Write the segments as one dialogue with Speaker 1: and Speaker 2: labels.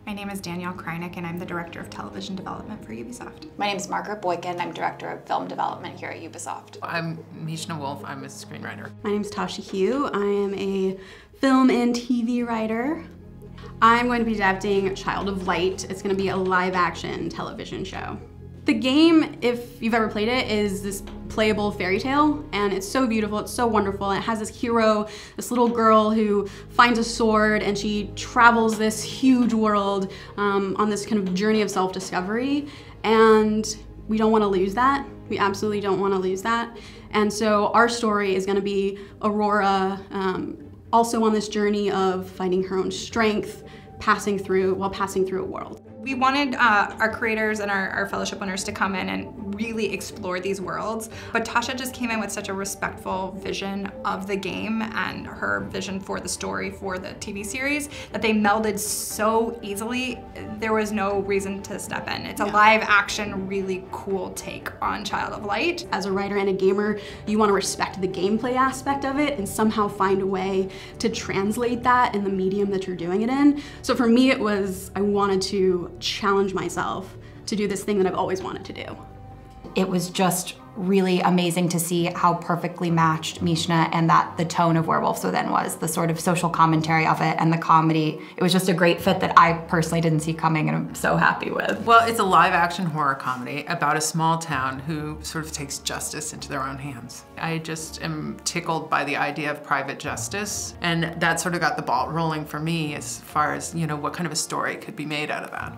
Speaker 1: My name is Danielle Krynick, and I'm the Director of Television Development for Ubisoft.
Speaker 2: My name is Margaret Boykin. I'm Director of Film Development here at Ubisoft.
Speaker 3: I'm Mishna Wolf. I'm a screenwriter.
Speaker 4: My name is Tasha Hugh. I am a film and TV writer. I'm going to be adapting Child of Light. It's going to be a live-action television show. The game, if you've ever played it, is this playable fairy tale, and it's so beautiful, it's so wonderful, and it has this hero, this little girl who finds a sword, and she travels this huge world on this kind of journey of self-discovery, and we don't want to lose that. We absolutely don't want to lose that. And so our story is going to be Aurora also on this journey of finding her own strength, passing through a world.
Speaker 1: We wanted our creators and our fellowship winners to come in and really explore these worlds, but Tasha just came in with such a respectful vision of the game and her vision for the story for the TV series that they melded so easily. There was no reason to step in. It's a live action, really cool take on Child of Light.
Speaker 4: As a writer and a gamer, you want to respect the gameplay aspect of it and somehow find a way to translate that in the medium that you're doing it in. So for me, it was, I wanted to challenge myself to do this thing that I've always wanted to do.
Speaker 2: It was just really amazing to see how perfectly matched Mishna and that the tone of Werewolves Within was, the sort of social commentary of it and the comedy. It was just a great fit that I personally didn't see coming and I'm so happy with.
Speaker 3: Well, it's a live action horror comedy about a small town who sort of takes justice into their own hands. I just am tickled by the idea of private justice, and that sort of got the ball rolling for me as far as, you know, what kind of a story could be made out of that.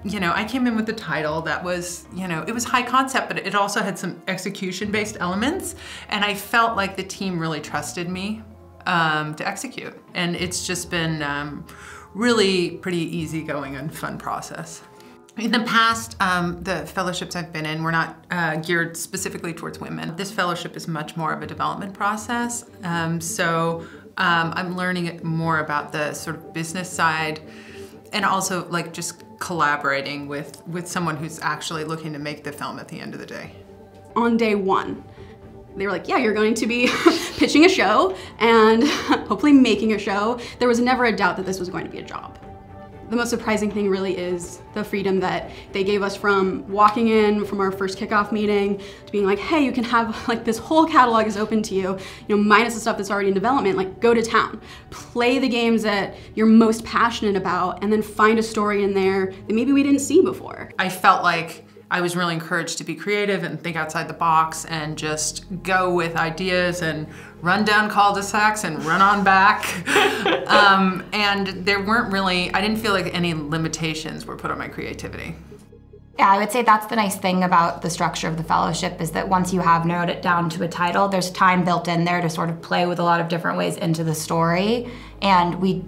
Speaker 3: You know, I came in with the title that was, you know, it was high concept, but it also had some execution-based elements, and I felt like the team really trusted me to execute. And it's just been really pretty easygoing and fun process. In the past, the fellowships I've been in were not geared specifically towards women. This fellowship is much more of a development process, so I'm learning more about the sort of business side, and also like just collaborating with someone who's actually looking to make the film at the end of the day.
Speaker 4: On day one, they were like, yeah, you're going to be pitching a show and hopefully making a show. There was never a doubt that this was going to be a job. The most surprising thing really is the freedom that they gave us from walking in from our first kickoff meeting to being like, hey, you can have, like, this whole catalog is open to you, minus the stuff that's already in development, like, go to town. Play the games that you're most passionate about and then find a story in there that maybe we didn't see before.
Speaker 3: I felt like I was really encouraged to be creative and think outside the box and just go with ideas and run down cul-de-sacs and run on back. And there weren't really, I didn't feel like any limitations were put on my creativity.
Speaker 2: Yeah, I would say that's the nice thing about the structure of the fellowship is that once you have narrowed it down to a title, there's time built in there to sort of play with a lot of different ways into the story. And we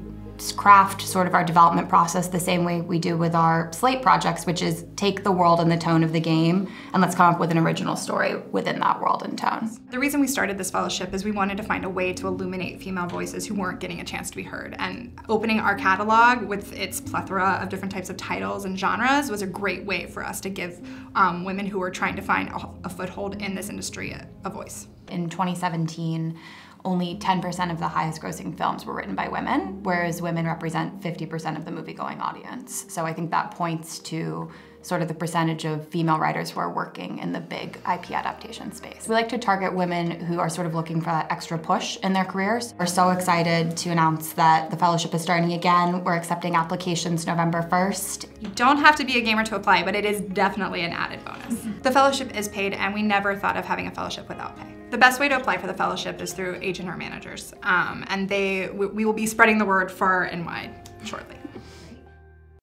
Speaker 2: craft sort of our development process the same way we do with our Slate projects, which is take the world and the tone of the game and let's come up with an original story within that world and tone.
Speaker 1: The reason we started this fellowship is we wanted to find a way to illuminate female voices who weren't getting a chance to be heard, and opening our catalog with its plethora of different types of titles and genres was a great way for us to give women who are trying to find a foothold in this industry a voice.
Speaker 2: In 2017, only 10% of the highest grossing films were written by women, whereas women represent 50% of the movie-going audience. So I think that points to sort of the percentage of female writers who are working in the big IP adaptation space. We like to target women who are sort of looking for that extra push in their careers. We're so excited to announce that the fellowship is starting again. We're accepting applications November 1st.
Speaker 1: You don't have to be a gamer to apply, but it is definitely an added bonus. The fellowship is paid, and we never thought of having a fellowship without pay. The best way to apply for the fellowship is through agent or managers, and we will be spreading the word far and wide shortly.